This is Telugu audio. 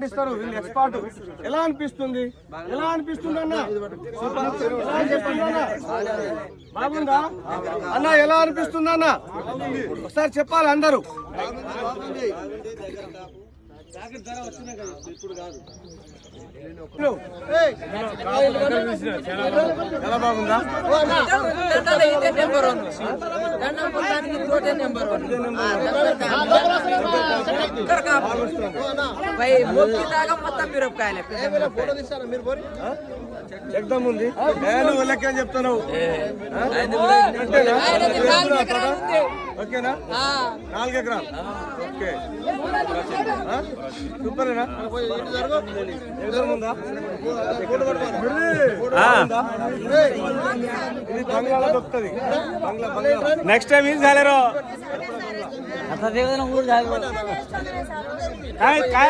ఇస్తారు వీళ్ళు ఎక్స్పర్ట్. ఎలా అనిపిస్తుంది అన్న? బాగుందా అన్న? ఎలా అనిపిస్తుంది అన్న? ఒకసారి చెప్పాలి అందరూ. ఎలా బాగుందా? ఎగ్దమ్ ఉంది. నేను వాళ్ళకేం చెప్తున్నావు? ఓకేనా? 4 ఎకరాలు. ఓకే, సూపరేనా? ఎగ్దమ్ ఉందా? ఇది బంగ్లాలో దొరుకుతుంది. నెక్స్ట్ టైం ఇది झाले रो आता देव ना ऊर जाय काय काय